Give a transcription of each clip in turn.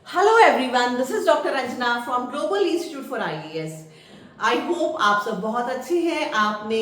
Hello everyone, this is doctor Ranjana from global institute for IAS. I hope आप सब बहुत अच्छे हैं। आपने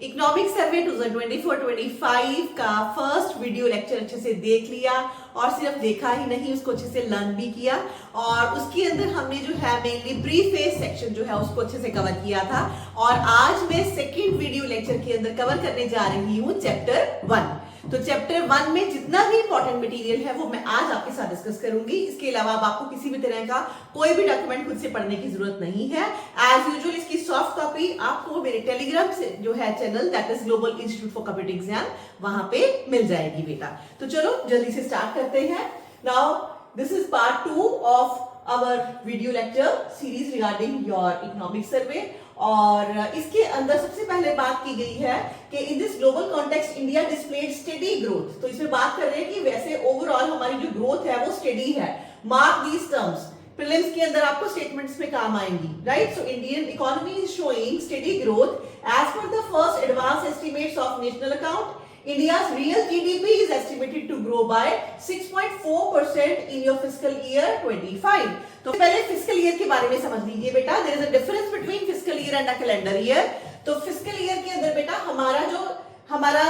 इकोनॉमिक सर्वे 2024-25 का फर्स्ट वीडियो लेक्चर अच्छे से देख लिया और सिर्फ देखा ही नहीं, उसको अच्छे से लर्न भी किया। और उसके अंदर हमने जो है मेनली प्रीफेस सेक्शन जो है उसको अच्छे से कवर किया था। और आज मैं सेकेंड वीडियो लेक्चर के अंदर कवर करने जा रही हूँ चैप्टर 1। तो चैप्टर 1 में जितना भी इंपॉर्टेंट मटेरियल है वो मैं आज आपके साथ डिस्कस करूंगी। इसके अलावा अब आपको किसी भी तरह का कोई भी डॉक्यूमेंट खुद से पढ़ने की जरूरत नहीं है। एज यूजुअल इसकी सॉफ्ट कॉपी आपको मेरे टेलीग्राम से जो है channel that is global institute for computer exam वहां पे मिल जाएगी बेटा। तो चलो जल्दी से स्टार्ट करते हैं। Now this is part 2 of our video lecture series regarding your economic survey. और इसके अंदर सबसे पहले बात की गई है कि in this global context India displayed steady growth. तो इसमें बात कर रहे हैं कि वैसे ओवरऑल हमारी जो ग्रोथ है वो स्टेडी है। मार्क दीज टर्म्स, प्रीलिम्स के अंदर आपको स्टेटमेंट्स में काम आएंगी, right? So Indian economy is showing steady growth as per the first advance estimates of national account. India's real GDP is estimated to grow by 6.4% in your fiscal year 25. तो पहले fiscal year के बारे में समझ लीजिए बेटा। There is a difference between fiscal year and a calendar year. तो fiscal year के अंदर बेटा हमारा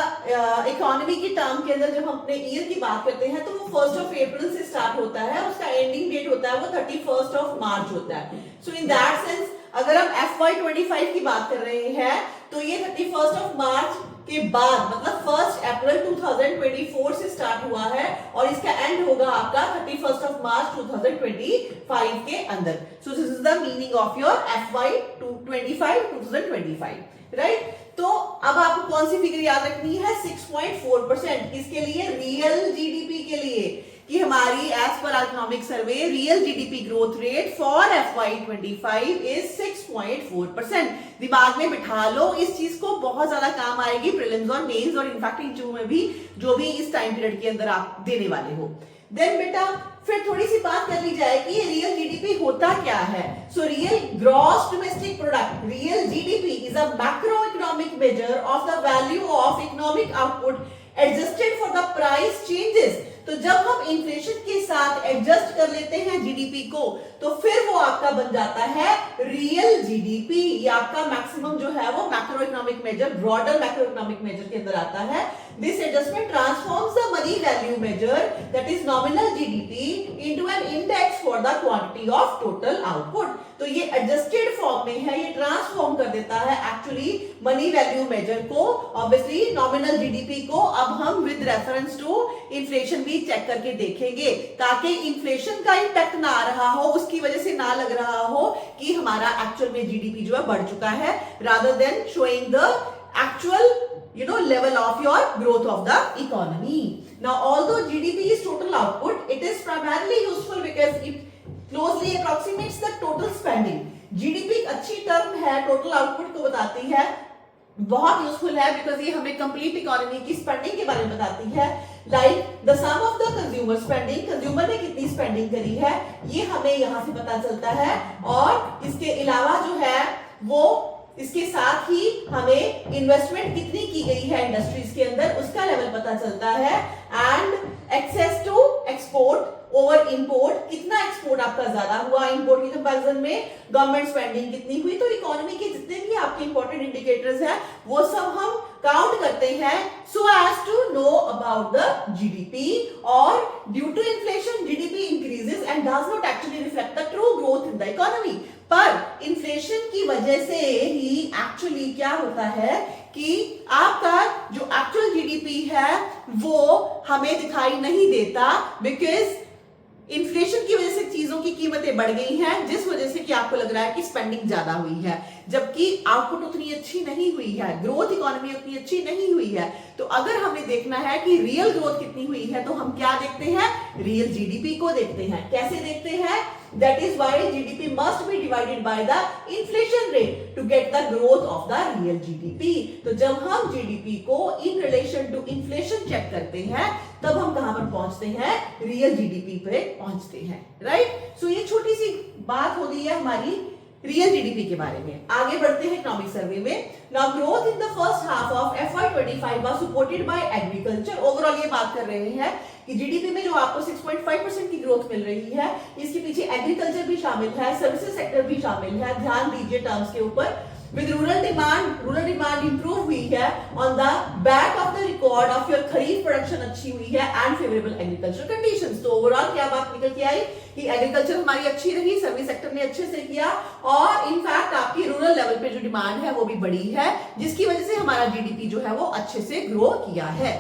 इकोनॉमी की टर्म के अंदर जब हम अपने ईयर की बात करते हैं तो वो 1st ऑफ अप्रैल से स्टार्ट होता है, उसका एंडिंग डेट होता है वो 31st ऑफ मार्च होता है। सो इन दैट सेंस अगर हम FY25 की बात कर रहे हैं तो ये 31st ऑफ मार्च के बाद मतलब 1 अप्रैल 2024 से स्टार्ट हुआ है और इसका एंड होगा आपका 31st ऑफ मार्च 2025 के अंदर। सो this is the meaning of your FY25 2025, right? तो अब आपको कौन सी फिगर याद रखनी है? 6.4%। किसके लिए? रियल जीडीपी के लिए, कि हमारी as per economic survey real GDP growth rate for FY25 is 6.4%। दिमाग में बिठा लो इस चीज को, बहुत ज्यादा काम आएगी प्रीलिम्स और मेंस और इनफैक्ट इंटरव्यू में भी, जो भी इस टाइम पीरियड के अंदर आप देने वाले हो। देन बेटा फिर थोड़ी सी बात कर ली जाए कि ये रियल जीडीपी होता क्या है। So real gross domestic product, real GDP is a macro economic measure of the value of economic output adjusted for the price changes. तो जब हम इन्फ्लेशन के साथ एडजस्ट कर लेते हैं जीडीपी को तो फिर वो आपका बन जाता है रियल जीडीपी। ये आपका मैक्सिमम जो है वो macro economic measure, broader macro economic measure के अंदर आता है। This adjustment transforms the money value measure that is nominal GDP into an index for the quantity of total output. तो ये एडजस्टेड फॉर्म में है, ये ट्रांसफॉर्म कर देता है एक्चुअली मनी वैल्यू मेजर को, ऑब्वियसली नॉमिनल जीडीपी को। अब हम विद रेफरेंस टू इन्फ्लेशन भी चेक करके देखेंगे ताकि इन्फ्लेशन का इंपैक्ट ना आ रहा हो, उसकी वजह से ना लग रहा हो कि हमारा एक्चुअल में जीडीपी जो है बढ़ चुका है, rather than showing the actual level of your growth of the economy. Now although GDP is total output, it is primarily useful because it closely approximates the total spending. GDP एक अच्छी term है, total output को बताती है, बहुत useful है because ये हमें कंप्लीट इकोनॉमी की स्पेंडिंग के बारे में बताती है। Like the sum of the consumer spending, consumer ने कितनी स्पेंडिंग करी है ये हमें यहाँ से पता चलता है। और इसके अलावा जो है वो इसके साथ ही हमें इन्वेस्टमेंट कितनी की गई है इंडस्ट्रीज के अंदर उसका लेवल पता चलता है। And excess to export over import, कितना एक्सपोर्ट आपका ज्यादा हुआ इंपोर्ट के कंपैरिजन में, गवर्नमेंट स्पेंडिंग कितनी हुई। तो इकोनॉमी के जितने भी आपके इंपॉर्टेंट इंडिकेटर्स हैं वो सब हम काउंट करते हैं so as to know about the GDP. और due to inflation GDP increases and does not actually reflect the true growth in the economy. पर इन्फ्लेशन की वजह से ही एक्चुअली क्या होता है कि आपका जो एक्चुअल जीडीपी है वो हमें दिखाई नहीं देता, बिकॉज इन्फ्लेशन की वजह से चीजों की कीमतें बढ़ गई हैं, जिस वजह से कि आपको लग रहा है कि स्पेंडिंग ज्यादा हुई है, जबकि आउटपुट उतनी अच्छी नहीं हुई है, ग्रोथ इकोनॉमी उतनी अच्छी नहीं हुई है। तो अगर हमें देखना है कि रियल ग्रोथ कितनी हुई है तो हम क्या देखते हैं? रियल जीडीपी को देखते हैं। कैसे देखते हैं? That is why GDP must be divided by the inflation rate to get the growth of the real GDP. तो जब हम GDP को in relation to inflation check करते हैं तब हम कहां पर पहुंचते हैं? रियल जीडीपी पे पहुंचते हैं, राइट? सो ये छोटी सी बात हो गई है हमारी रियल जीडीपी के बारे में। आगे बढ़ते हैं इकोनॉमिक सर्वे में। Now growth in the first half of FY25 was supported by agriculture. Overall ये बात कर रहे हैं कि जीडीपी में जो आपको 6.5% की ग्रोथ मिल रही है, इसके पीछे एग्रीकल्चर भी शामिल है, सर्विसेज सेक्टर भी शामिल है। ध्यान दीजिए टर्म्स के ऊपर। With rural demand improve हुई है on the back of the record of your kharif production अच्छी हुई है and favorable agricultural conditions। तो ओवरऑल क्या बात निकल के आई कि एग्रीकल्चर हमारी अच्छी रही, सर्विस सेक्टर ने अच्छे से किया और इनफैक्ट आपकी रूरल लेवल पे जो डिमांड है वो भी बढ़ी है, जिसकी वजह से हमारा जीडीपी जो है वो अच्छे से ग्रो किया है।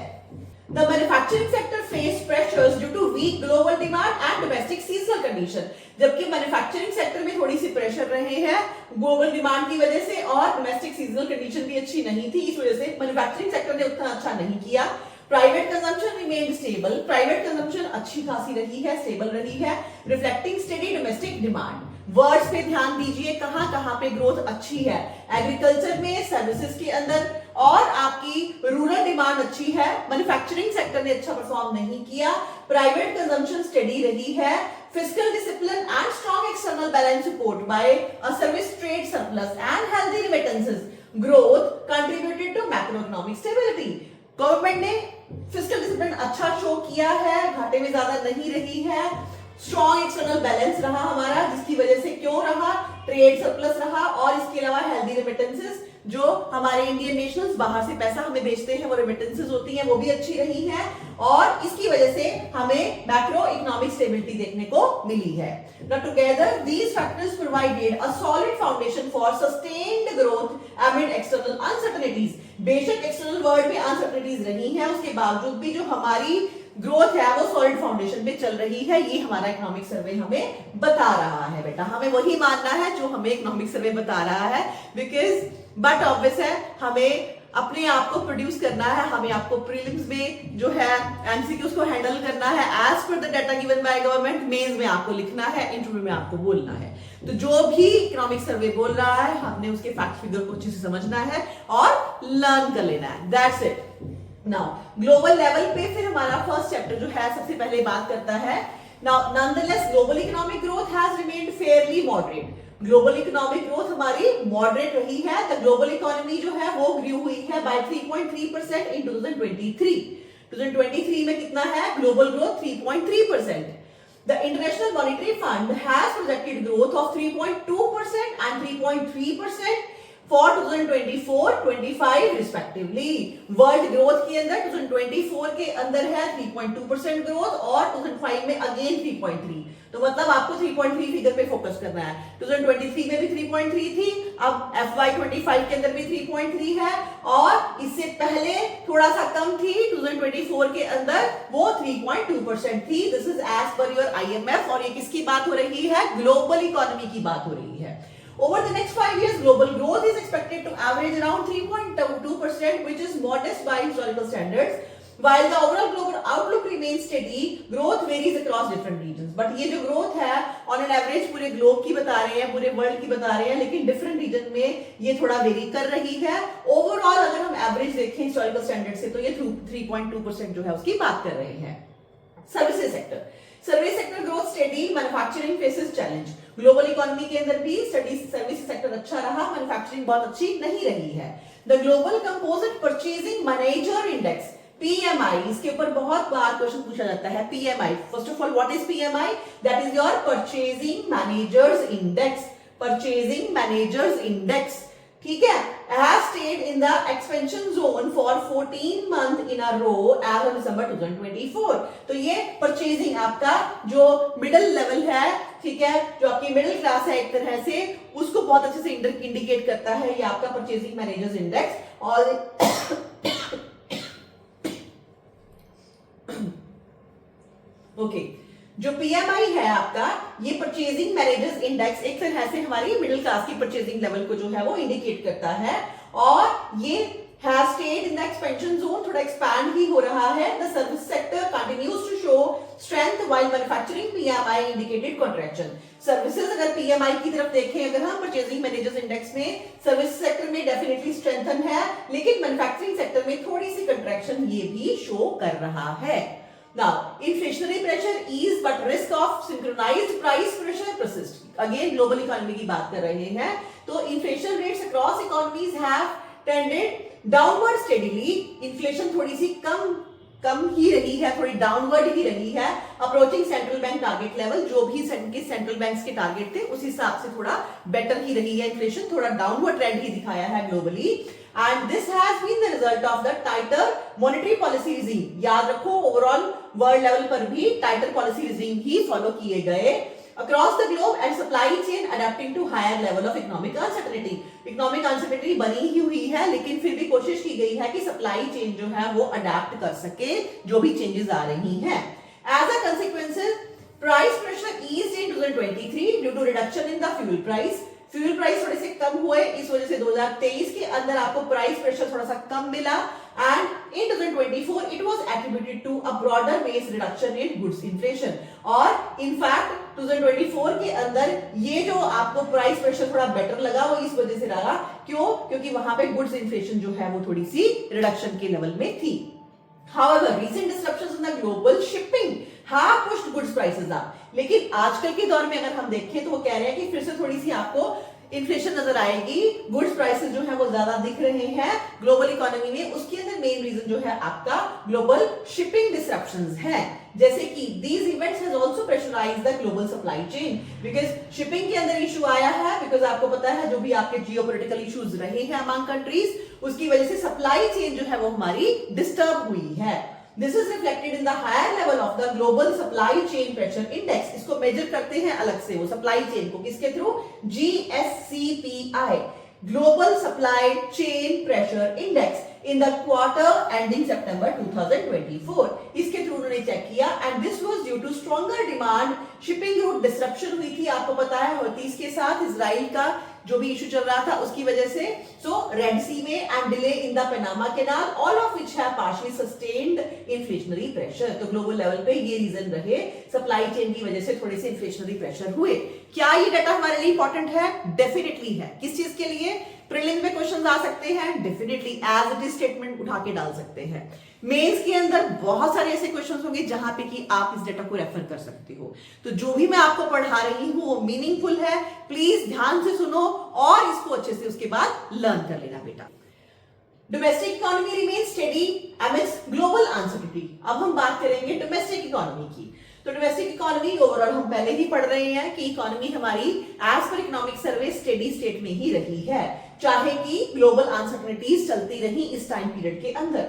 The manufacturing sector faced pressures due to weak global demand and domestic seasonal condition। जबकि मैन्युफैक्चरिंग सेक्टर में थोड़ी सी प्रेशर रहे हैं ग्लोबल डिमांड की वजह से और डोमेस्टिक सीजनल कंडीशन भी अच्छी नहीं थी, इस वजह से मैन्युफैक्चरिंग सेक्टर ने उतना अच्छा नहीं किया। Private consumption remained stable, private consumption अच्छी खासी रही है, स्टेबल रही है, reflecting steady domestic demand. Words पे ध्यान दीजिए, कहां पे ग्रोथ अच्छी है, एग्रीकल्चर में, सर्विसेज के अंदर और आपकी रूरल डिमांड अच्छी है। मैन्युफैक्चरिंग सेक्टर ने अच्छा परफॉर्म नहीं किया, प्राइवेट कंजम्पशन स्टेडी रही है, fiscal discipline and strong external balance support by a service trade surplus and healthy remittances growth contributed to macro economic stability. Government ने फिस्कल डिसिप्लिन अच्छा शो किया है, घाटे में ज्यादा नहीं रही है, स्ट्रॉन्ग एक्सटर्नल बैलेंस रहा हमारा, जिसकी वजह से क्यों रहा, ट्रेड सरप्लस रहा और इसके अलावा हेल्दी रेमिटेंसेस, जो हमारे इंडियन नेशनल्स बाहर से पैसा हमें भेजते हैं वो रेमिटेंसेस होती हैं, वो भी अच्छी रही हैं और इसकी वजह से हमें मैक्रो इकोनॉमिक स्टेबिलिटी देखने को मिली है। Now together these factors provided a solid foundation for sustained growth amid external uncertainties। बेशक एक्सटर्नल वर्ल्ड में अनसर्टेनिटीज रही हैं, उसके बावजूद भी जो हमारी ग्रोथ है वो सॉलिड फाउंडेशन पे चल रही है, ये हमारा इकोनॉमिक सर्वे हमें बता रहा है। बेटा हमें वही मानना है जो हमें इकोनॉमिक सर्वे बता रहा है, बिकॉज बट ऑब्वियस है हमें अपने आप को प्रोड्यूस करना है, हमें आपको प्रीलिम्स में जो है एमसीक्यूज को हैंडल करना है as per the data given by government, mains में आपको लिखना है, इंटरव्यू में आपको बोलना है। तो जो भी इकोनॉमिक सर्वे बोल रहा है हमने उसके फैक्ट फिगर को अच्छे से समझना है और लर्न कर लेना है, that's it. Now global level पे फिर हमारा फर्स्ट चैप्टर जो है सबसे पहले बात करता है, now nonetheless global economic growth has remained Fairlie moderate. Global economic growth हमारी मॉडरेट रही है, द ग्लोबल इकोनॉमी जो है वो ग्रो हुई है बाय 3.3% इन 2023। 2023 में कितना है global growth 3.3%। The International Monetary Fund has projected growth of 3.2% and 3.3% for 2024-25 respectively। World growth के अंदर 2024 के अंदर है 3.2% ग्रोथ और 2005 में अगेन 3.3, तो मतलब आपको 3.3 फिगर पे फोकस करना है। 2023 में भी 3.3 थी, अब FY25 के अंदर भी 3.3 है और इससे पहले थोड़ा सा कम थी, 2024 के अंदर वो 3.2% थी। This is as per your IMF और ये किसकी बात हो रही है, ग्लोबल इकोनॉमी की बात हो रही है। Over the next 5 years, global growth is expected to average around 3.2%, which is modest by historical standards. While the overall global outlook remains steady, growth varies across different regions. But ये जो growth है, on an average पूरे globe की बता रहे हैं, पूरे world की बता रहे हैं, लेकिन different region में ये थोड़ा vary कर रही है। Overall अगर हम average देखें historical standard से, तो ये 3.2% जो है उसकी बात कर रहे हैं। Services sector. Service sector growth steady, manufacturing faces challenge. Global economy के अंदर भी सर्विस सेक्टर अच्छा रहा, मैन्युफैक्चरिंग बहुत अच्छी नहीं रही है। The global composite purchasing manager index PMI, इसके ऊपर बहुत बार क्वेश्चन पूछा जाता है। PMI, first of all what is PMI? That is your purchasing managers index, purchasing managers index, ठीक है। has stayed in the expansion zone for 14 months in a row as of December 2024। तो ये purchasing आपका जो middle level है, ठीक है, जो आपकी मिडिल क्लास है एक तरह से, उसको बहुत अच्छे से इंडिकेट करता है ये आपका परचेजिंग मैनेजर्स इंडेक्स। और ओके जो PMI है आपका, ये परचेजिंग मैनेजर्स इंडेक्स एक तरह से हमारी मिडिल क्लास की परचेजिंग लेवल को जो है वो इंडिकेट करता है और ये has stayed in the expansion zone, थोड़ा एक्सपैंड ही हो रहा है। The service sector continues to show strength while manufacturing PMI indicated contraction। Services अगर PMI की तरफ देखें, अगर हम परचेजिंग मैनेजर्स इंडेक्स में, सर्विस सेक्टर में डेफिनेटली स्ट्रेंथन है, लेकिन मैन्युफैक्चरिंग सेक्टर में थोड़ी सी कंट्रैक्शन ये भी शो कर रहा है। Now, inflationary pressure ease, but risk of synchronized price pressure persist। Again, global economy की बात कर रहे हैं, तो inflation rates across economies have tended downward steadily। Inflation थोड़ी सी कम कम ही रही है, थोड़ी डाउनवर्ड ही रही है, approaching central bank target level, जो भी सेंट्रल बैंक्स के टारगेट थे उस हिसाब से थोड़ा बेटर ही रही है इन्फ्लेशन, थोड़ा डाउनवर्ड ट्रेंड ही दिखाया है globally, and this has been the result of the tighter monetary policy regime. याद रखो ओवरऑल वर्ल्ड लेवल पर भी टाइटर पॉलिसी रिजीम ही फॉलो किए गए across the globe and supply chain adapting to higher level of economic uncertainty। Economic uncertainty बनी ही हुई है, लेकिन फिर भी कोशिश की गई है कि सप्लाई चेन जो है वो अडेप्ट कर सके जो भी चेंजेस आ रही हैं। As a consequences price pressure eased in 2023 due to reduction in the fuel price। Fuel price थोड़े से कम हुए, इस वजह से 2023 के अंदर आपको प्राइस प्रेशर थोड़ा सा कम मिला, and in 2024 it was attributed to a broader based reduction in goods inflation. और इनफैक्ट 2024 के अंदर ये जो आपको प्राइस प्रेशर थोड़ा बेटर लगा वो इस वजह से लगा, क्यों? क्योंकि वहां पे गुड्स इन्फ्लेशन जो है वो थोड़ी सी रिडक्शन के लेवल में थी। However, recent disruptions in the global shipping have pushed goods prices up। लेकिन आजकल के दौर में अगर हम देखें तो वो कह रहे हैं कि फिर से थोड़ी सी आपको इन्फ्लेशन नजर आएगी, गुड्स प्राइसेस जो है वो ज्यादा दिख रहे हैं ग्लोबल इकोनॉमी में। उसके अंदर मेन रीजन जो है आपका ग्लोबल शिपिंग डिसरप्शंस है, जैसे कि these events has also pressurized the global supply chain, because shipping के अंदर इशू आया है, बिकॉज आपको पता है जो भी आपके जियोपॉलिटिकल इश्यूज रहे हैं अमंग कंट्रीज, उसकी वजह से सप्लाई चेन जो है वो हमारी डिस्टर्ब हुई है। This is reflected in the higher level of the global supply chain pressure index। इसको मेजर करते हैं अलग से वो सप्लाई चेन को, किसके through? GSCPI, Global Supply Chain Pressure Index, in the quarter ending September 2024। इसके थ्रू उन्होंने चेक किया, and this was due to stronger demand। Shipping root disruption हुई थी, आपको पता है हouthis के साथ इजराइल का जो भी इशू चल रहा था उसकी वजह से, सो रेड सी में and delay in the Panama canal, all of which have partially sustained inflationary pressure. तो ग्लोबल लेवल पे ये रीजन रहे, सप्लाई चेन की वजह से थोड़े से इन्फ्लेशनरी प्रेशर हुए। क्या ये डाटा हमारे लिए इंपॉर्टेंट है? डेफिनेटली है। किस चीज के लिए? प्रीलिम्स में क्वेश्चंस आ सकते हैं, definitely as it is statement उठा के डाल सकते हैं। मेंस के अंदर बहुत सारे ऐसे क्वेश्चंस होंगे जहां पे कि आप इस डेटा को रेफर कर सकते हो। तो जो भी मैं आपको पढ़ा रही हूं वो मीनिंगफुल है, प्लीज ध्यान से सुनो और इसको अच्छे से उसके बाद लर्न कर लेना बेटा। Domestic economy remains steady amidst global uncertainty. अब हम बात करेंगे डोमेस्टिक इकोनॉमी की। तो डोमेस्टिक इकोनॉमी ओवरऑल हम पहले ही पढ़ रहे हैं कि इकोनॉमी हमारी एज पर इकोनॉमिक सर्वे स्टेडी स्टेट में ही रही है, चाहे कि ग्लोबल अनसर्टेनिटीज चलती रही इस टाइम पीरियड के अंदर।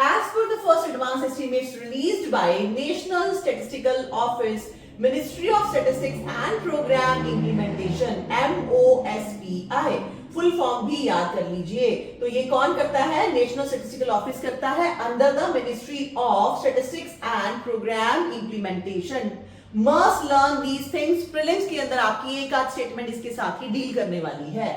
As per the first advanced estimates released by National Statistical Office, Ministry of Statistics and Program Implementation, MOSPI, full form भी याद कर लीजिए। तो ये कौन करता है? नेशनल स्टैटिस्टिकल ऑफिस करता है under the ministry of statistics and programme implementation. Must learn these things. Prelims के अंदर आपकी एक आध स्टेटमेंट इसके साथ ही डील करने वाली है।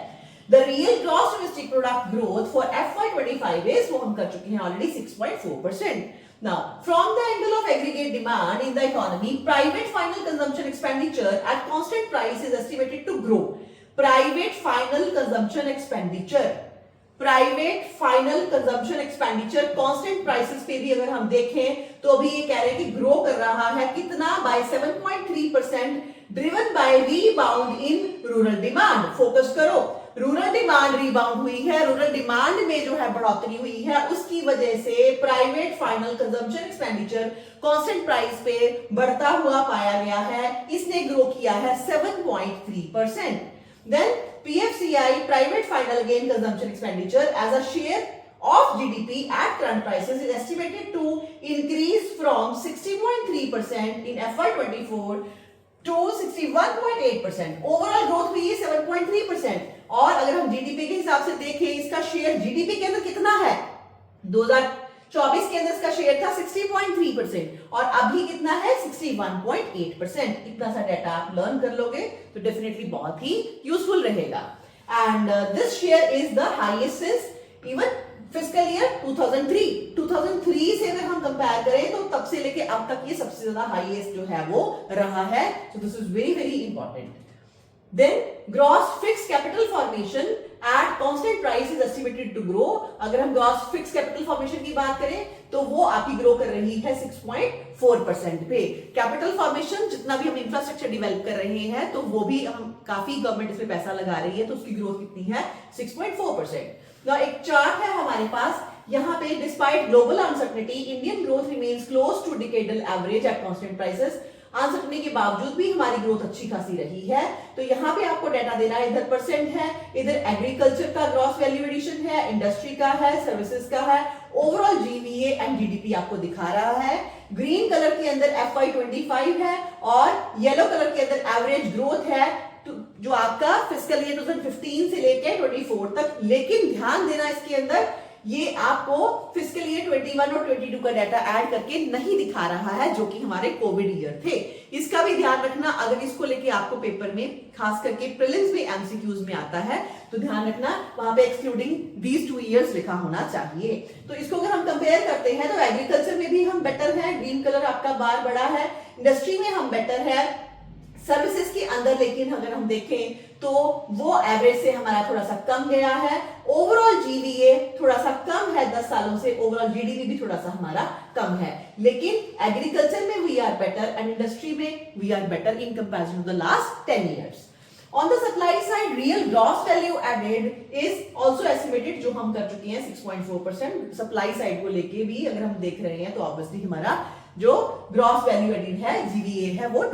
The real gross domestic product growth for FY25 is, वो हम कर चुके हैं already, 6.4%. Now, from the angle of aggregate demand in the economy, private final consumption expenditure at constant price is estimated to grow. Private final consumption expenditure, private final consumption expenditure constant prices पे भी अगर हम देखें तो अभी ये कह रहे हैं कि ग्रो कर रहा है, कितना? by 7.3%, driven by rebound in rural demand। Focus करो, रूरल डिमांड रिबाउंड हुई है, रूरल डिमांड में जो है बढ़ोतरी हुई है, उसकी वजह से private final consumption expenditure constant price पे बढ़ता हुआ पाया गया है। इसने ग्रो किया है 7.3%। Then PFCI, private final gain consumption expenditure as a share of GDP at current prices is estimated to increase from 60.3% in FY24 to 61.8%। Overall growth हुई है 7.3%। और अगर हम जीडीपी के हिसाब से देखें, इसका शेयर जीडीपी के अंदर कितना है? 2024 के अंदर इसका शेयर था 60.3% और अभी कितना है? 61.8%। इतना सा डाटा आप लर्न कर लोगे तो डेफिनेटली बहुत ही यूजफुल रहेगा। And this share is the highest since even fiscal year 2003 से अगर हम कंपेयर करें तो तब से लेके अब तक ये सबसे ज्यादा हाईएस्ट जो है वो रहा है। So this is very very important. Then gross fix capital formation at constant price is estimated to grow. अगर हम ग्रॉस फिक्स कैपिटल फॉर्मेशन की बात करें तो वो आपकी ग्रो कर रही है 6.4% पे। कैपिटल फॉर्मेशन जितना भी हम इंफ्रास्ट्रक्चर डेवलप कर रहे हैं तो वो भी हम काफी गवर्नमेंट इसमें पैसा लगा रही है, तो उसकी ग्रोथ कितनी है? 6.4%। एक चार्ट है हमारे पास यहाँ पे despite global uncertainty Indian growth remains close to decadal average at constant prices. Uncertainty के बावजूद भी हमारी ग्रोथ अच्छी खासी रही है। तो यहाँ पे आपको डाटा देना है, इधर परसेंट है, इधर एग्रीकल्चर का ग्रॉस वैल्यू एडिशन है, इंडस्ट्री का है, सर्विसेज का है, ओवरऑल जीवीए एंड जीडीपी आपको दिखा रहा है। ग्रीन कलर के अंदर FY25 है और येलो कलर के अंदर एवरेज ग्रोथ है जो आपका फिस्कल ईयर 2015 से लेके 24 तक। लेकिन ध्यान देना इसके अंदर ये आपको फिस्कल ईयर 21 और 22 का डाटा ऐड करके नहीं दिखा रहा है जो कि हमारे कोविड ईयर थे। इसका भी ध्यान रखना, अगर इसको लेके आपको पेपर में खास करके प्रीलिम्स में एमसीक्यूज में आता है तो ध्यान रखना वहां पे एक्सक्लूडिंग दीज 2 इयर्स लिखा होना चाहिए। तो इसको अगर हम कंपेयर करते हैं तो एग्रीकल्चर में भी हम बेटर है, ग्रीन कलर आपका बार बड़ा है, इंडस्ट्री में हम बेटर है, सर्विसेज के अंदर लेकिन अगर हम देखें तो वो एवरेज से हमारा थोड़ा सा कम गया है। ओवरऑल जीवीए थोड़ा सा कम है 10 सालों से, ओवरऑल जीडीपी भी थोड़ा सा हमारा कम है, लेकिन एग्रीकल्चर में we are better and industry में we are better in comparison to the last 10 years. On the supply side, real gross value added is also estimated, जो हम कर चुके हैं 6.4%। सप्लाई साइड को लेके भी अगर हम देख रहे हैं तो ऑब्वियसली हमारा जो ग्रॉस वैल्यू एडेड है जीवीए है वो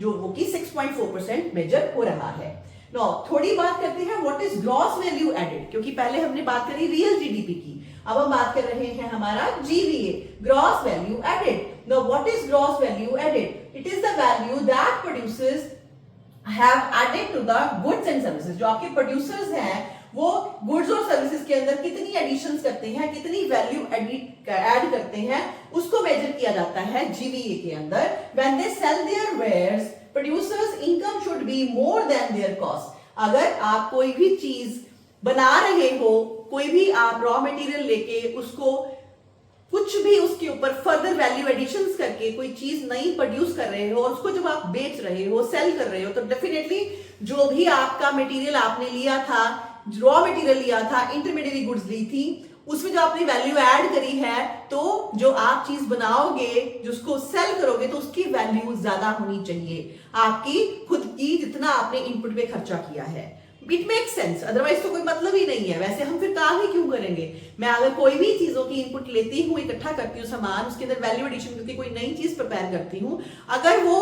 6.4% मेजर हो रहा है। नो थोड़ी बात करते हैं what is gross value added, क्योंकि पहले हमने बात करी रियल जीडीपी की, अब हम बात कर रहे हैं हमारा GVA, gross value added. Know what is gross value added? It is the value that producers have added to the goods and services। जो आपके प्रोड्यूसर्स हैं वो गुड्स और सर्विसेज के अंदर कितनी एडिशंस करते हैं, कितनी वैल्यू ऐड करते हैं, उसको मेजर किया जाता है जीवीए के अंदर। When they sell their wares, producers income should be more than their cost। अगर आप कोई भी चीज बना रहे हो, कोई भी आप रॉ मटेरियल लेके उसको कुछ भी उसके ऊपर फर्दर वैल्यू एडिशंस करके कोई चीज नई प्रोड्यूस कर रहे हो और उसको जब आप बेच रहे हो, सेल कर रहे हो, तो डेफिनेटली जो भी आपका मटेरियल आपने लिया था, रॉ मटेरियल लिया था, इंटरमीडिएट गुड्स ली थी, उसमें जो आपने वैल्यू ऐड करी है, तो जो आप चीज बनाओगे, जिसको सेल करोगे, तो उसकी वैल्यू ज्यादा होनी चाहिए आपकी खुद की जितना आपने इनपुट पे खर्चा किया है। इट मेक सेंस, अदरवाइज तो कोई मतलब ही नहीं है। वैसे हम फिर काम ही क्यों करेंगे? मैं अगर कोई भी चीजों की इनपुट लेती हूँ, इकट्ठा करती हूँ सामान, उसके अंदर वैल्यू एडिशन करके कोई नई चीज प्रिपेयर करती हूँ, अगर वो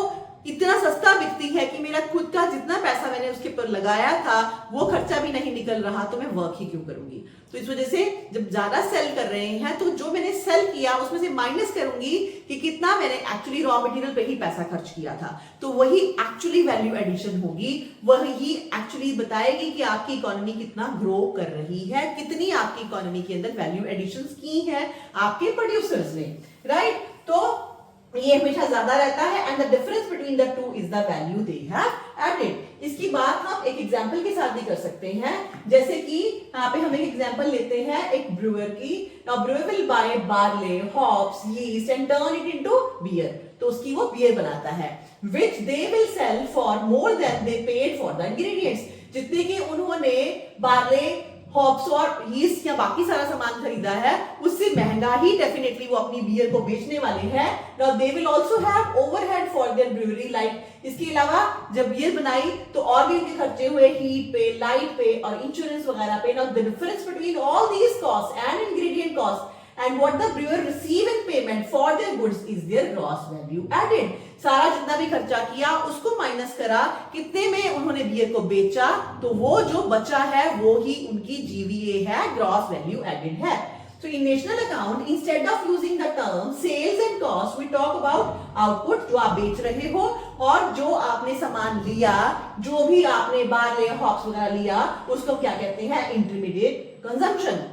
इतना सस्ता बिकती है कि मेरा खुद का जितना पैसा मैंने उसके ऊपर लगाया था वो खर्चा भी नहीं निकल रहा, तो मैं वर्क ही क्यों करूंगी? तो इस वजह से जब ज्यादा सेल कर रहे हैं तो जो मैंने सेल किया उसमें से माइनस करूंगी कि कितना मैंने एक्चुअली रॉ मटेरियल पे ही पैसा खर्च किया था, तो वही एक्चुअली वैल्यू एडिशन होगी, वही एक्चुअली बताएगी कि आपकी इकोनॉमी कितना ग्रो कर रही है, कितनी आपकी इकोनॉमी के अंदर वैल्यू एडिशंस की है आपके प्रोड्यूसर्स ने, राइट? तो ये हमेशा ज्यादा रहता है and the difference between the two is the value they have added. इसकी बात हम एक एग्जांपल के साथ भी कर सकते हैं, जैसे कि यहाँ पे हम एक एग्जांपल लेते हैं एक ब्रूअर की। Now brewer will buy barley, hops, yeast and turn it into beer, तो उसकी वो बियर बनाता है, which they will sell for more than they paid for the ingredients. जितने की उन्होंने बार्ले, हॉप्स और यीस्ट या बाकी सारा सामान खरीदा है, उससे महंगा ही डेफिनेटली वो अपनी बियर को बेचने वाले हैं। Now they will also have overhead for their brewery, like इसके अलावा जब बियर बनाई तो और भी उनके खर्चे हुए हीट पे, लाइट पे और इंश्योरेंस वगैरह पे। Now the difference between all these cost and ingredient cost and what the brewer receive in payment for their goods is their gross value added। सारा जितना भी खर्चा किया उसको माइनस करा, कितने में उन्होंने बियर को बेचा, तो वो जो बचा है वो ही उनकी जीवीए है, ग्रॉस वैल्यू एडेड है। So in national account, instead of using the term sales and cost, we talk about output, जो आप बेच रहे हो और जो आपने सामान लिया, जो भी आपने बार्ले, हॉप्स वगैरह लिया, उसको क्या कहते हैं? Intermediate consumption.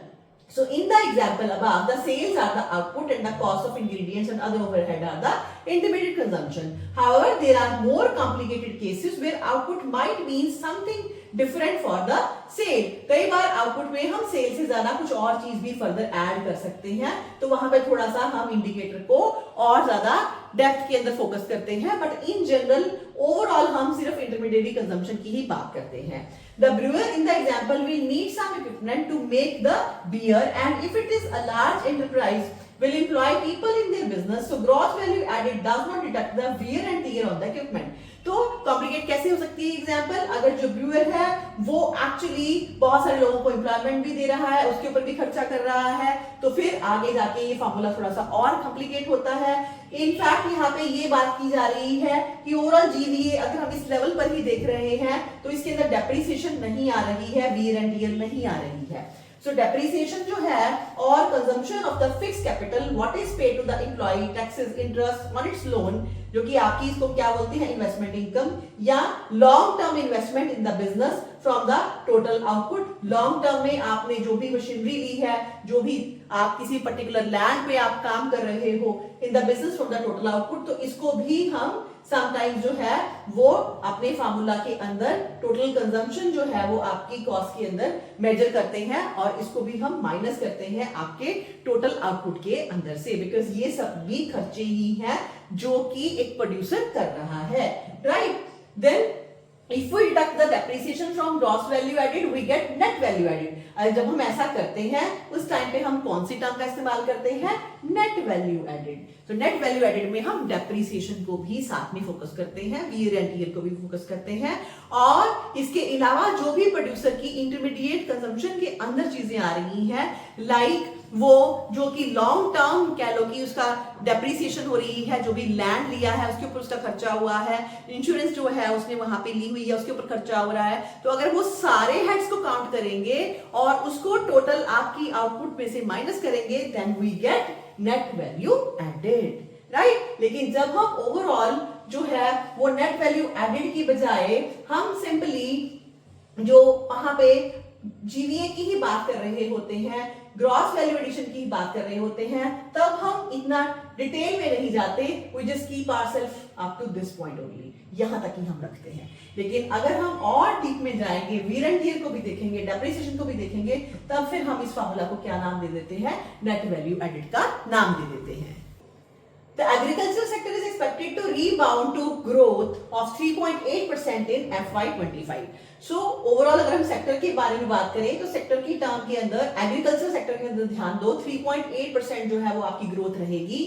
So in the example above, the sales are the output and the cost of ingredients and other overhead are the intermediate consumption. However, there are more complicated cases where output might mean something different for the sale। कई बार output में हम cell से ज्यादा कुछ और चीज भी further add कर सकते हैं, तो वहां पे थोड़ा सा हम इंडिकेटर को और ज्यादा डेप्थ के अंदर फोकस करते हैं, बट इन जनरल ओवरऑल हम सिर्फ इंटरमीडिएट कंजम्पशन की ही बात करते हैं। The brewer in the example will need some equipment to make the beer, and if it is a large enterprise, will employ people in their business, so gross value added does not deduct the wear and tear on the equipment। तो complicate कैसे कैसे हो सकती है example, अगर जो Breuer है वो एक्चुअली बहुत सारे लोगों को एम्प्लॉयमेंट भी दे रहा है, उसके ऊपर भी खर्चा कर रहा है, तो फिर आगे जाके ये फॉर्मूला थोड़ा सा और कॉम्प्लिकेट होता है। इनफैक्ट यहाँ पे ये बात की जा रही है कि ओवरऑल जीवीए अगर हम इस लेवल पर ही देख रहे हैं तो इसके अंदर डेप्रिसिएशन नहीं आ रही है, वियर एंड टियर नहीं आ रही है। So depreciation जो है और consumption of the fixed capital, what is paid to the employee, taxes, interest on its loan, जो कि आपकी इसको क्या बोलते हैं इन्वेस्टमेंट इनकम या long term investment in the business from the total output. Long term में आपने जो भी मशीनरी ली है, जो भी आप किसी पर्टिकुलर लैंड पे आप काम कर रहे हो in the business from the total output, तो इसको भी हम समटाइम्स जो है वो अपने फार्मूला के अंदर टोटल कंजम्पशन जो है वो आपकी कॉस्ट के अंदर मेजर करते हैं और इसको भी हम माइनस करते हैं आपके टोटल आउटपुट के अंदर से, बिकॉज ये सब भी खर्चे ही हैं जो कि एक प्रोड्यूसर कर रहा है, right. Then if we deduct the depreciation from gross value added, we get net value added। जब हम ऐसा करते हैं उस टाइम पे हम कौन सी टर्म का इस्तेमाल करते हैं, नेट वैल्यू एडेड। तो नेट वैल्यू एडेड में हम डेप्रिसिएशन को भी साथ में फोकस करते हैं, वियर एंड टियर को भी फोकस करते हैं, और इसके अलावा जो भी प्रोड्यूसर की इंटरमीडिएट कंजम्पशन के अंदर चीजें आ रही हैं, लाइक वो जो कि लॉन्ग टर्म कह लो कि उसका डेप्रिसिएशन हो रही है, जो भी लैंड लिया है उसके ऊपर उसका खर्चा हुआ है, इंश्योरेंस जो है उसने वहां पे ली हुई है उसके ऊपर खर्चा हो रहा है, तो अगर वो सारे हेड्स को काउंट करेंगे और उसको टोटल आपकी आउटपुट में से माइनस करेंगे, then we get net value added, right. लेकिन जब हम ओवरऑल जो है वो नेट वैल्यू एडेड की बजाय हम सिंपली जो वहां पे जीवीए की ही बात कर रहे होते हैं, ग्रॉस वैल्यू एडिशन की बात कर रहे होते हैं, तब हम इतना डिटेल में नहीं जाते, we just keep ourself up to this point only, यहां तक ही हम रखते हैं। लेकिन अगर हम और डीप में जाएंगे, वियर एंड टियर को भी देखेंगे, डेप्रिसिएशन को भी देखेंगे, तब फिर हम इस फार्मूला को क्या नाम दे देते हैं, नेट वैल्यू एडेड का नाम दे देते हैं। The agricultural sector is expected to rebound to growth of 3.8% in FY25. So overall अगर हम सेक्टर के बारे में बात करें तो सेक्टर की टर्म के अंदर एग्रीकल्चर सेक्टर के अंदर ध्यान दो, 3.8% जो है वो आपकी ग्रोथ रहेगी।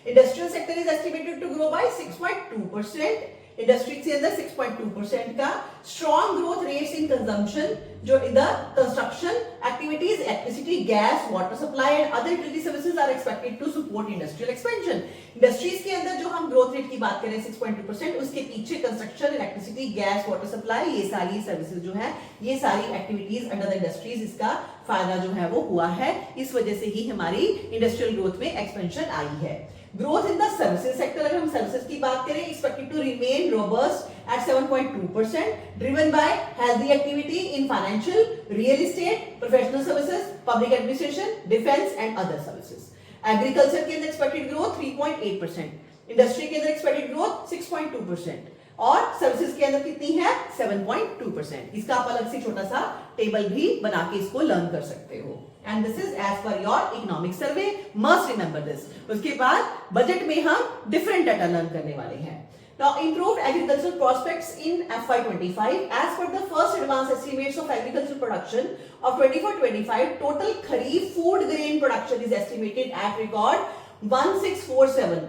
Industrial sector is estimated to grow by 6.2%। Industry के अंदर 6.2% का strong growth rates in consumption जो in the construction activities, electricity, gas, water supply and other utility services are expected to support industrial expansion. Industries के अंदर जो हम growth rate की बात करें 6.2%, उसके पीछे construction, electricity, gas, water supply, ये सारी सर्विसेज जो है, ये सारी एक्टिविटीज अंडर द इंडस्ट्रीज, इसका फायदा जो है वो हुआ है, इस वजह से ही हमारी इंडस्ट्रियल ग्रोथ में एक्सपेंशन आई है। Growth in the services sector, अगर हम सर्विसेज की बात करें, expected to remain robust at 7.2%, driven by healthy activity in financial, real estate, professional services, public administration, defence and other services. Agriculture के अंदर एक्सपेक्टेड ग्रोथ 3.8%, इंडस्ट्री के अंदर एक्सपेक्टेड ग्रोथ 6.2% और सर्विसेज के अंदर कितनी है 7.2%। इसका आप अलग से छोटा सा टेबल भी बना के इसको लर्न कर सकते हो। And this is as per your economic survey, must remember this. उसके बाद बजट में हम डिफरेंट डाटा लर्न करने वाले हैं। Now, improved agricultural prospects in FY25 as per the first advance estimates of agricultural production of 24-25, total kharif food grain production is estimated at record 1647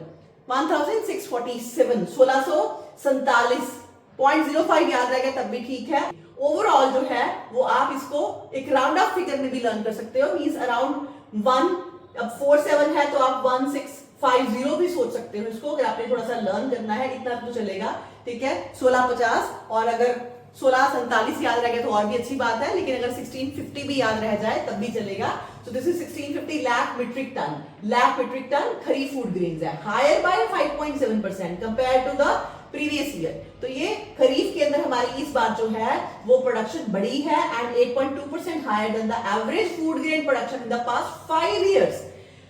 1647.05 याद रहेगा तब भी ठीक है। ओवरऑल जो है वो आप इसको एक राउंड ऑफ फिगर में भी लर्न कर सकते हो, मींस अराउंड 1, अब 47 है तो आप 1650 भी सोच सकते हो इसको, अगर आपने थोड़ा सा लर्न करना है, इतना तो चलेगा, ठीक है। 1650 और अगर 1647 याद रह गया तो और भी अच्छी बात है, लेकिन अगर 1650 भी याद रह जाए तब भी चलेगा। So this is 1650 lakh metric ton kharif food grains है, higher by 5.7% compare to the previous year. तो ये खरीफ के अंदर हमारी इस बार जो है वो प्रोडक्शन बढ़ी है and 8.2% higher than the average food grain production in the past 5 years.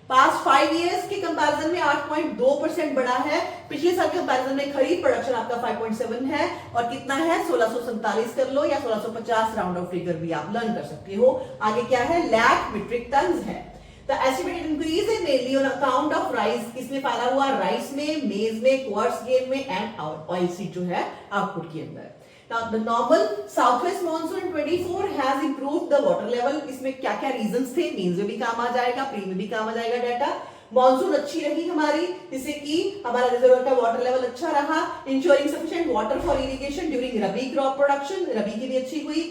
Past 5 years के कंपैरिजन में 8.2% बढ़ा है। पिछले साल के कंपैरिजन में खरीफ प्रोडक्शन आपका 5.7 है और कितना है 1647 कर लो या 1650 राउंड ऑफ फिगर भी आप लर्न कर सकते हो। आगे क्या है, लाख मीट्रिक टन है। The estimated increase is mainly on account of rice, किसमें फायदा हुआ, राइस में, मेज में, क्वार्ट्स गेन में एंड ऑयल सीड जो है आउटपुट के अंदर। Now the normal southwest monsoon in 24 has improved the water level। इसमें क्या क्या रीजंस थे, मेंस में भी काम आ जाएगा, प्री में भी काम आ जाएगा डाटा। मॉनसून अच्छी रही हमारी, जिससे कि हमारा रिजर्वर का वाटर लेवल अच्छा रहा, ensuring sufficient water for irrigation during rabi crop production, rabi की भी अच्छी हुई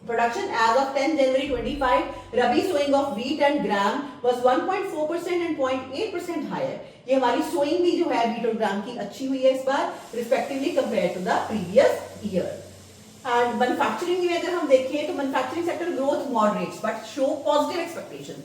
production. As of 10 January 25, Rabi sowing of wheat and gram was 1.4% and 0.8% higher. ये हमारी सोइंग भी जो है wheat और gram की अच्छी हुई है इस बार respectively compared to the previous year. And manufacturing में अगर हम देखें तो manufacturing sector growth moderates but show positive expectation.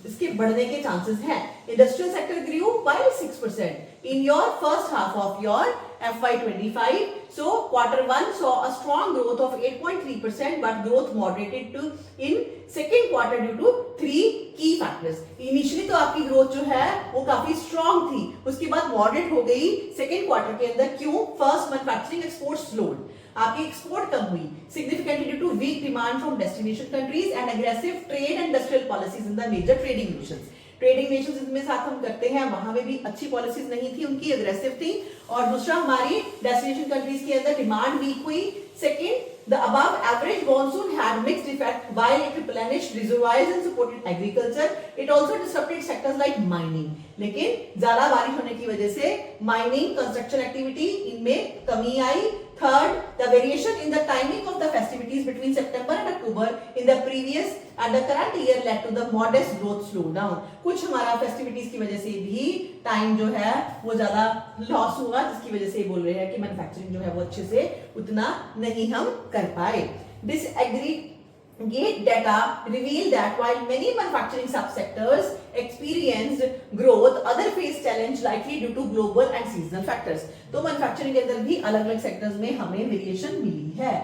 इसके बढ़ने के चांसेस हैं. Industrial sector grew by 6% in your first half of your FY25. So quarter one saw a strong growth of 8.3%, but growth moderated to in second quarter due to three key factors. Initially तो आपकी growth जो है वो काफी strong थी, उसके बाद moderate हो गई second quarter के अंदर. क्यों? First, manufacturing exports slowed. आपकी एक्सपोर्ट कम हुई significantly due to weak demand from destination countries and aggressive trade and industrial policies in the major trading nations. Trading Nations इनमें साथ हम करते हैं, वहां में भी अच्छी पॉलिसीज नहीं थी उनकी, अग्रेसिव थी. और दूसरा हमारी डेस्टिनेशन कंट्रीज के अंदर डिमांड वीक हुई. Second, the above average monsoon had mixed effect while it replenished reservoirs and supported agriculture. It also disrupted sectors like mining. लेकिन ज्यादा बारिश होने की वजह से माइनिंग, कंस्ट्रक्शन एक्टिविटी इनमें कमी आई. Third, the variation in the timing of the festivities between September and October in the previous and the current year led to the modest growth slowdown. कुछ हमारा फेस्टिविटीज की वजह से भी टाइम जो है वो ज्यादा लॉस हुआ, जिसकी वजह से बोल रहे हैं कि मैन्युफैक्चरिंग जो है वो अच्छे से उतना नहीं हम कर पाए. Disaggregate data reveal that while many manufacturing subsectors experienced growth, other faced challenge likely due to global and seasonal factors. तो मैन्युफैक्चरिंग के अंदर भी अलग-अलग सेक्टर्स में हमें वेरिएशन मिली है.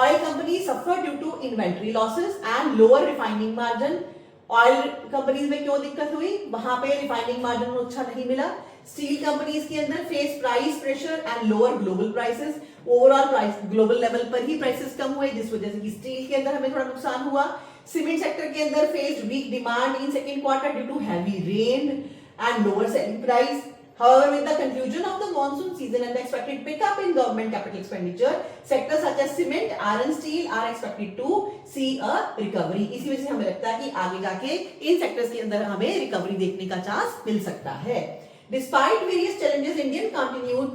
Oil companies suffered due to inventory losses and lower refining margin. Oil companies में क्यों दिक्कत हुई? वहां पे रिफाइनिंग मार्जिन अच्छा नहीं मिला. स्टील कंपनीज के अंदर face price pressure and lower global prices. Overall price global level पर ही प्राइसेस कम हुए, जिस वजह से कि स्टील के अंदर हमें थोड़ा नुकसान हुआ. सीमेंट सेक्टर के अंदर faced weak demand in second quarter due to heavy rain and lower selling price. However, with the conclusion of the monsoon season and the expected pickup in government capital expenditure, sectors such as cement, iron, steel are expected to see a recovery. इसी वजह से हमें लगता है कि आगे जाके इन sectors के अंदर हमें रिकवरी देखने का चांस मिल सकता है. Despite various challenges, Indian continued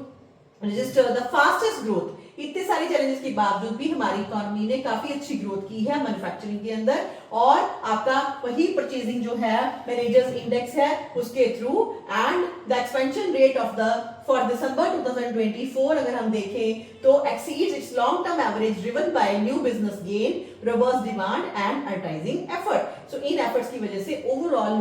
register the fastest growth. इतने सारे चैलेंजेस के बावजूद भी हमारी इकोनॉमी ने काफी अच्छी ग्रोथ की है मैन्युफैक्चरिंग के अंदर. और आपका वही परचेजिंग जो है मैनेजर्स इंडेक्स है उसके through and the expansion rate of the for December 2024 अगर हम देखें तो exceeds its long term average driven by new business gain, robust demand and advertising effort. So in efforts की वजह से ओवरऑल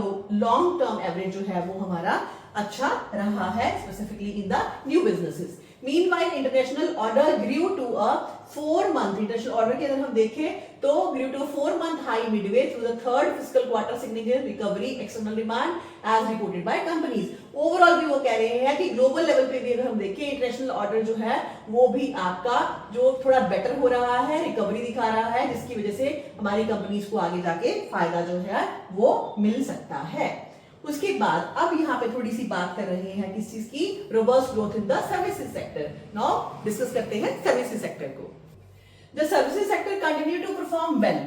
लॉन्ग टर्म एवरेज जो है वो हमारा अच्छा रहा है, specifically in the new businesses. Meanwhile, international order grew to a 4-month. International order के अंदर हम देखें तो grew to a 4-month high midway through the third fiscal quarter, signaling recovery external demand as reported by companies. Overall भी वो कह रहे हैं कि global level पे भी अगर हम देखें international order जो है वो भी आपका जो थोड़ा better हो रहा है, recovery दिखा रहा है, जिसकी वजह से हमारी companies को आगे जाके फायदा जो है वो मिल सकता है. उसके बाद अब यहाँ पे थोड़ी सी बात कर रहे हैं किस चीज की? Robust growth in the services sector. Now discuss करते हैं सर्विसेज सेक्टर को. The services sector continue to perform well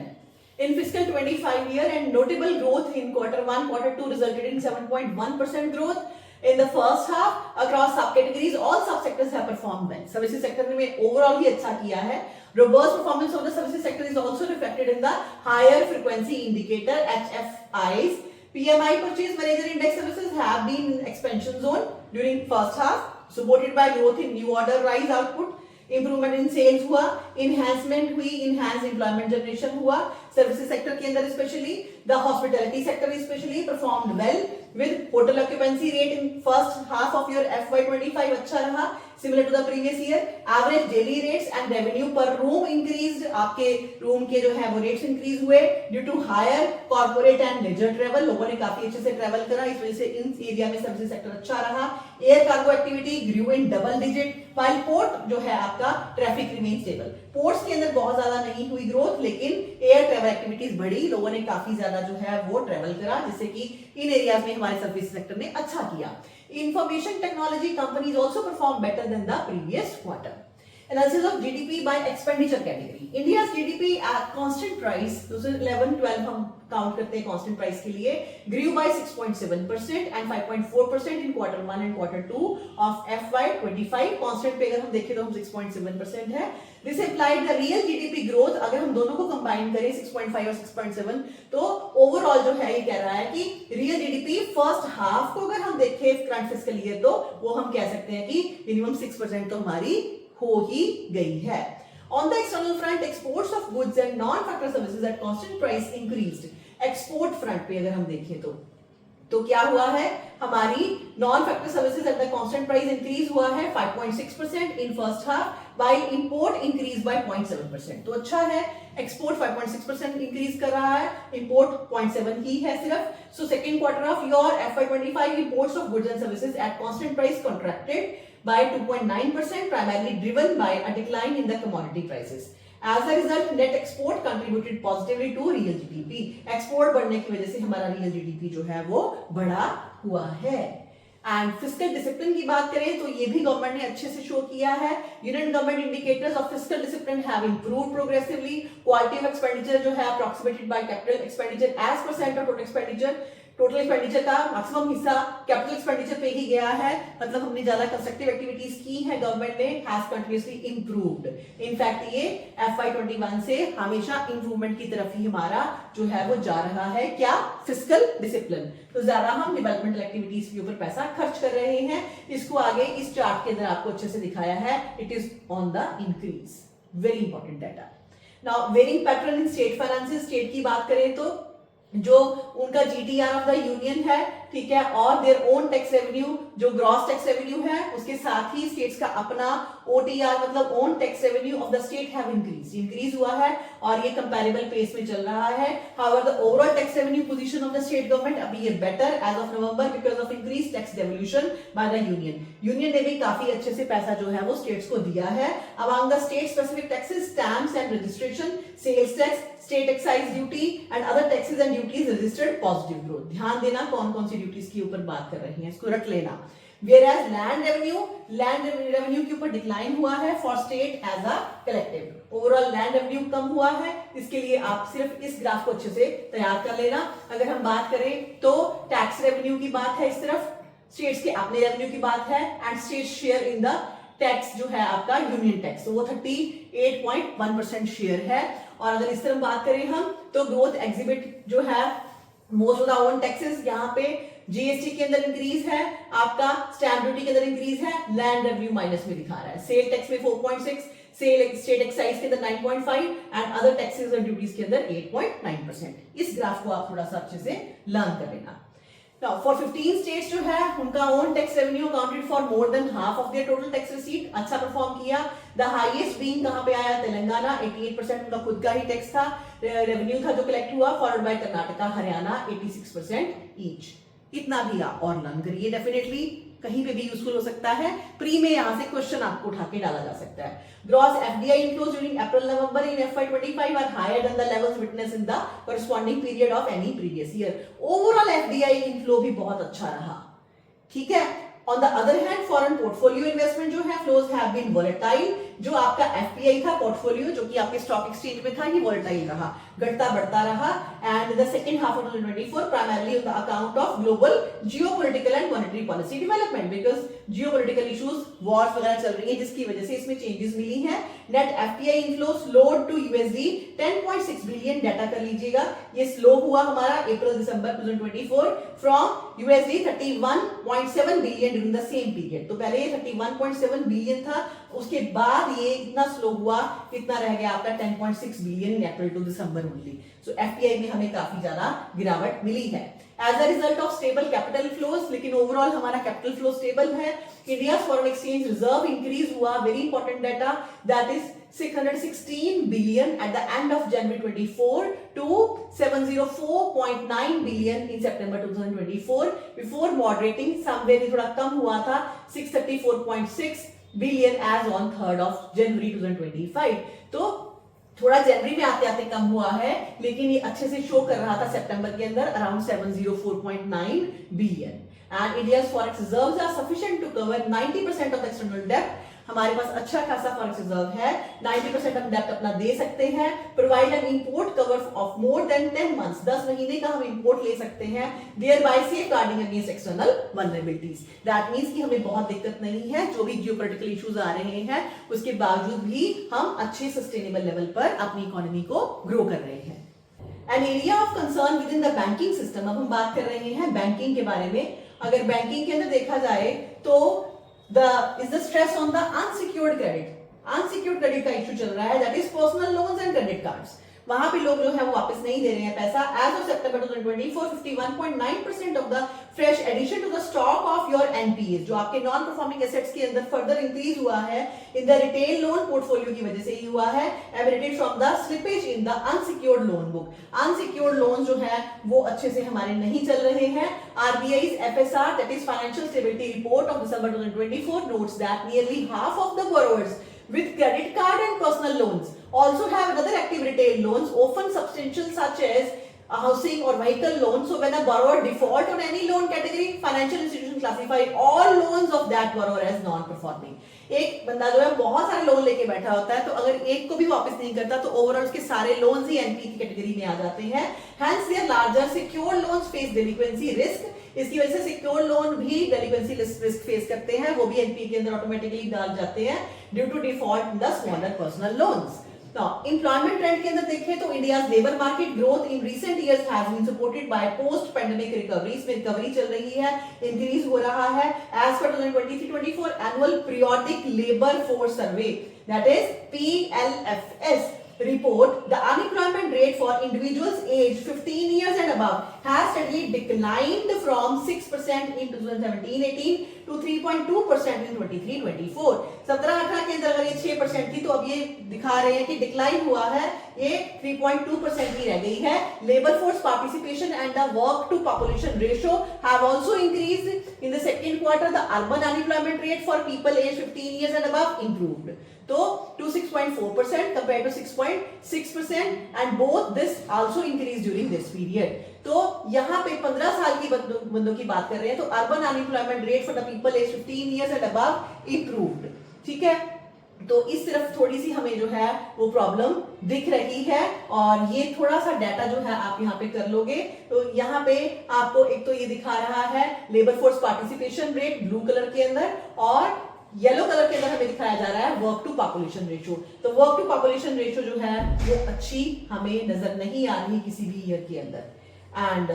in fiscal 25 year and notable growth in quarter 1, quarter 2 resulted in 7.1% growth in the first half across subcategories. All subsectors have performed well. Services sector ने overall ही अच्छा किया है. Robust performance of the services sector is also reflected in the higher frequency indicator HFIs. PMI purchase manager index services have been in expansion zone during first half, supported by growth in new order rise output, improvement in sales हुआ, enhancement हुई, enhanced employment generation हुआ. Services sector के अंदर especially the hospitality sector especially performed well with hotel occupancy rate in first half of your FY25 अच्छा रहा, similar to the previous year. Average daily rates and revenue per room increased. आपके room के जो है वो rates increase हुए due to higher corporate and leisure travel. लोगों ने काफी अच्छे से travel करा, इस वजह से इन एरिया में सर्विसेज सेक्टर अच्छा रहा. Air cargo activity grew in double digit, while port जो है आपका traffic remains stable. Ports के अंदर बहुत ज्यादा नहीं हुई ग्रोथ, लेकिन एयर ट्रेवल एक्टिविटीज बढ़ी, लोगों ने काफी ज्यादा जो है वो ट्रेवल करा, जिससे कि इन एरियाज में हमारे सर्विस सेक्टर ने अच्छा किया. Information technology companies also performed better than the previous quarter. Analysis of GDP by expenditure category. India's GDP at constant price, 2011-12 हम काउंट करते हैं constant price के लिए, grew by 6.7% and 5.4% in Q1 and Q2 of FY25. Constant पे अगर हम देखें तो हम 6.7% है. This implied the real GDP growth, अगर हम दोनों को कंबाइन करें 6.5 और 6.7, तो ओवरऑल जो है ये कह रहा है कि रियल जीडीपी फर्स्ट हाफ को अगर हम देखें करंट फिस्कल ईयर, तो वो हम कह सकते हैं कि मिनिमम 6% तो हमारी हो ही गई है. On the external front, exports of goods and non-factor services at constant price increased. Export front पे अगर हम देखें तो क्या हुआ है, हमारी non factor services at the constant price increase हुआ है 5.6% in first half, while import increase by 0.7%. तो अच्छा है, एक्सपोर्ट 5.6% इंक्रीज कर रहा है, इंपोर्ट 0.7 ही है सिर्फ. So second quarter of your FY25 imports of goods and services at constant price contracted by 2.9%, primarily driven by a decline in the commodity prices. As a result, net export contributed positively to real GDP. Export बढ़ने की वजह से हमारा real GDP जो है वो बढ़ा हुआ है. एंड फिस्कल डिसिप्लिन की बात करें तो ये भी गवर्नमेंट ने अच्छे से शो किया है. Union government indicators of fiscal discipline have improved progressively. Quality of expenditure जो है approximated by capital expenditure as percent of total expenditure. Total expenditure का मैक्सिमम हिस्सा कैपिटल एक्सपेंडिचर पे ही गया है, मतलब हमने ज्यादा कंस्ट्रक्टिव एक्टिविटीज की है गवर्नमेंट ने, हैज कंटिन्यूअसली इंप्रूव्ड. इनफैक्ट ये FY21 से हमेशा इंप्रूवमेंट की तरफ ही हमारा जो है वो जा रहा है. क्या? Fiscal discipline. तो ज्यादा हम डेवलपमेंटल एक्टिविटीज के ऊपर पैसा खर्च कर रहे हैं. इसको आगे इस चार्ट के अंदर आपको अच्छे से दिखाया है. It is on the increase. Very important data. Now varying pattern in state finances. State की बात करें तो जो उनका GTR ऑफ द यूनियन है, ठीक है, और देयर ओन टैक्स रेवेन्यू जो ग्रॉस टैक्स रेवेन्यू है, उसके साथ ही स्टेट्स का अपना OTR मतलब own tax revenue of the state have increase हुआ है और ये कंपैरेबल पेस में चल रहा है. However the overall tax revenue position of the state government अभी ये better as of November because of increase tax devolution by the union. Union ने भी काफी अच्छे से पैसा जो है वो स्टेट्स को दिया है. Among the state specific taxes, stamps and registration, sales tax, state excise duty and other taxes and duties registered positive growth. ध्यान देना कौन कौन सी ड्यूटीज की ऊपर बात कर रही हैं, इसको रट लेना. Whereas लैंड रेवेन्यू के ऊपर डिक्लाइन हुआ है for state as a collective. Overall land revenue कम हुआ है, इसके लिए आप सिर्फ इस ग्राफ को अच्छे से तैयार कर लेना. अगर हम बात करें तो टैक्स रेवेन्यू की बात है इस तरफ, स्टेट्स के अपने रेवेन्यू की बात है and state share in the tax जो है आपका यूनियन टैक्स, तो वो 38.1% शेयर है. और अगर इस तरफ बात करें हम तो ग्रोथ एग्जिबिट जो है most of the own taxes, यहाँ पे जीएसटी के अंदर इंक्रीज है, आपका स्टैंप ड्यूटी के अंदर इंक्रीज है, लैंड रेवेन्यू माइनस में दिखा रहा है. सेल टैक्स में 4.6, सेल स्टेट एक्साइज के अंदर 9.5 एंड अदर टैक्सेस और ड्यूटीज के अंदर 8.9%. इस ग्राफ को आप थोड़ा सा अच्छे से लर्न कर लेना. Now, for 15 states जो है उनका own tax revenue accounted for more than half of their total tax receipt. अच्छा परफॉर्म किया. The highest being कहाँ पे आया? तेलंगाना 88% उनका खुद का ही टैक्स था, रेवेन्यू था जो कलेक्ट हुआ, followed by Karnataka, Haryana 86% each. इतना भी आप और लर्न करिए, डेफिनेटली कहीं पे भी यूजफुल हो सकता है. प्री में यहां से क्वेश्चन आपको उठा के डाला जा सकता है. Gross FDI inflows during April-November in FY25 are higher than the levels witnessed in the corresponding period of any previous year. Overall FDI inflow भी बहुत अच्छा रहा, ठीक है. On the other hand, foreign portfolio investment जो है flows have been volatile. जो आपका FPI था पोर्टफोलियो जो कि आपके स्टॉक एक्सचेंज में था, ये volatile रहा, घटता बढ़ता रहा. And the second half of 2024 primarily on the account of global geopolitical and monetary policy development because geopolitical issues, wars वगैरह चल रही हैं जिसकी वजह से इसमें changes मिली हैं. Net FPI inflow slowed to USD 10.6 billion. Data कर लीजिएगा, ये स्लो हुआ हमारा अप्रैल-दिसंबर 2024 from USD 31.7 billion during the same period. तो पहले ये 31.7 billion था, उसके बाद ये इतना स्लो हुआ, इतना रह गया आपका 10.6 billion in April to December only. So FPI में हमें काफी ज्यादा गिरावट मिली है as a result of stable capital flows. लेकिन ओवरऑल हमारा कैपिटल फ्लो स्टेबल है. India foreign exchange reserve increase हुआ, very important data, that is 616 billion at the end of January 24 to 704.9 billion in September 2024 before moderating somewhere थोड़ा कम हुआ था 634.6 billion as on 3rd of January 2025. तो थोड़ा जनवरी में आते आते कम हुआ है, लेकिन ये अच्छे से शो कर रहा था सितंबर के अंदर around 704.9 billion. And India's forex reserves are sufficient to cover 90% of the external debt. हमारे पास अच्छा खासा फॉरेक्स रिजर्व है, 90% हम डेप्ट अपना दे सकते हैं, provide an import cover of more than 10 months, 10 महीने का हम इंपोर्ट ले सकते हैं, thereby safeguarding against external vulnerabilities. That means कि हमें बहुत दिक्कत नहीं है, जो भी जियोपॉलिटिकल इश्यूज आ रहे हैं उसके बावजूद भी हम अच्छे सस्टेनेबल लेवल पर अपनी इकोनॉमी को ग्रो कर रहे हैं। An area of concern with in the banking system, अब हम बात कर रहे हैं बैंकिंग के बारे में। अगर बैंकिंग के अंदर देखा जाए तो is the stress on the unsecured credit, unsecured credit का इशू चल रहा है, that is personal loans and credit cards। वहां पे लोग जो है वो वापस नहीं दे रहे हैं पैसा। As of September 2024 51.9% of the fresh addition to the stock of your NPS, जो आपके नॉन परफॉर्मिंग एसेट्स के अंदर फर्दर इंक्रीज हुआ है in the retail loan portfolio की वजह से ही हुआ है, emanated from the slippage in the unsecured loan book. Unsecured loan जो है वो अच्छे से हमारे नहीं चल रहे हैं। RBI's FSR, that is Financial Stability Report of December 2024, notes that nearly half of the borrowers with credit card and personal loans also have another active retail loans, often substantial, such as a housing or vehicle loan. So when a borrower default on any loan category, financial institution classify all loans of that borrower as non-performing। एक बंदा जो है बहुत सारे loan लेके बैठा होता है, तो अगर एक को भी वापस नहीं करता तो ओवरऑल उसके सारे लोन्स ही एनपी की कैटेगरी में आ जाते हैं। Hence their larger secured loans face delinquency risk। इसकी वजह से सिक्योर लोन भी डेलिक्वेंसी रिस्क फेस करते हैं, वो भी एनपी के अंदर ऑटोमेटिकली डाल जाते हैं due to default in the smaller personal loans. Now, employment trend के अंदर देखें तो India's labour market growth in recent years has been supported by post pandemic recovery. इसमें रिकवरी चल रही है, इंक्रीज हो रहा है। As per 2023-24 annual periodic labour force survey, that is PLFS report, the unemployment rate for individuals aged 15 years and above has steadily declined from 6% in 2017-18 to 3.2% in 23-24। 17-18 के अंदर अगर ये 6% थी तो अब ये दिखा रहे हैं कि डिक्लाइन हुआ है, ये 3.2% ही रह गई है। Labour force participation and the work to population ratio have also increased in the second quarter. The urban unemployment rate for people age 15 years and above improved तो to 6.4% compared to 6.6%, and both this also increased during this period। तो यहाँ पे 15 साल की बंदों की बात कर रहे हैं, तो urban unemployment rate for the people age 15 years and above improved। ठीक है, तो इस तरफ थोड़ी सी हमें जो है वो प्रॉब्लम दिख रही है, और ये थोड़ा सा डाटा जो है आप यहाँ पे कर लोगे तो यहाँ पे आपको एक तो ये दिखा रहा है labour force participation rate blue colour के अंदर, और येलो कलर के अंदर हमें दिखाया जा रहा है वर्क टू पॉपुलेशन रेशियो। तो वर्क टू पॉपुलेशन रेशियो जो है वो अच्छी हमें नजर नहीं आ रही किसी भी ईयर के अंदर। And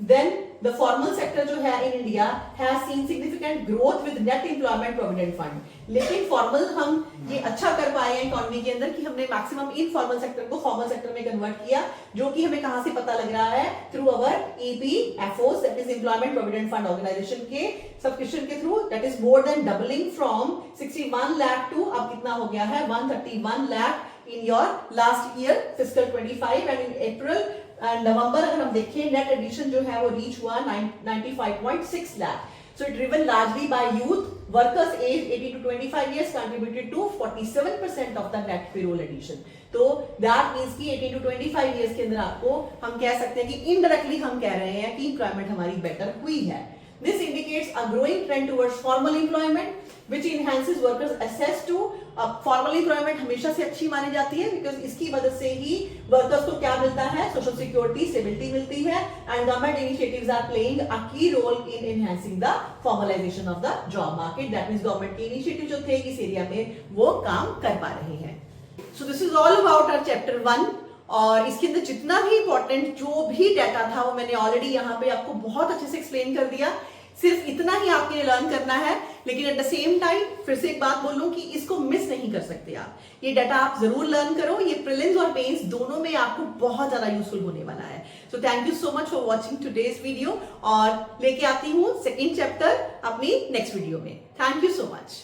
then the formal sector जो है in India has seen significant growth with net employment provident fund. लेकिन फॉर्मल हम ये अच्छा कर पाए हैं इकोनॉमी के अंदर कि हमने मैक्सिमम इनफॉर्मल सेक्टर को फॉर्मल सेक्टर में कन्वर्ट किया, जो कि हमें कहां से पता लग रहा है, through our EPFOs, that is employment provident fund organisation के सब्सक्रिप्शन के through. That is more than doubling from 61 lakh to अब कितना हो गया है 131 lakh in your last year fiscal 25। And in April and November अगर हम देखें नेट एडिशन जो है वो रीच हुआ 95.6 lakh. So it driven largely by youth workers aged 18 to 25 years contributed to 47% of the net payroll addition। तो that means कि 18 to 25 years के अंदर आपको हम कह सकते हैं कि indirectly हम कह रहे हैं कि employment हमारी better हुई है। This indicates a growing trend towards formal employment, which enhances workers' access to formal employment हमेशा से अच्छी मानी जाती है, because इसकी वजह से ही वर्कर्स को क्या मिलता है, सोशल सिक्योरिटी, स्टेबिलिटी मिलती है, and government initiatives are playing a key role in enhancing the formalization of the job market. That means government के इनिशिएटिव जो थे इस एरिया में वो काम कर पा रहे हैं। So this is all about our chapter 1, और इसके अंदर जितना भी इंपॉर्टेंट जो भी डाटा था वो मैंने ऑलरेडी यहाँ पे आपको बहुत अच्छे से एक्सप्लेन कर दिया। सिर्फ इतना ही आपके लर्न करना है, लेकिन एट द सेम टाइम फिर से एक बात बोलूं कि इसको मिस नहीं कर सकते आप। ये डाटा आप जरूर लर्न करो, ये प्रीलिम्स और मेंस दोनों में आपको बहुत ज्यादा यूजफुल होने वाला है। So thank you so much for watching today's video, और लेके आती हूँ सेकेंड चैप्टर अपनी नेक्स्ट वीडियो में। Thank you so much.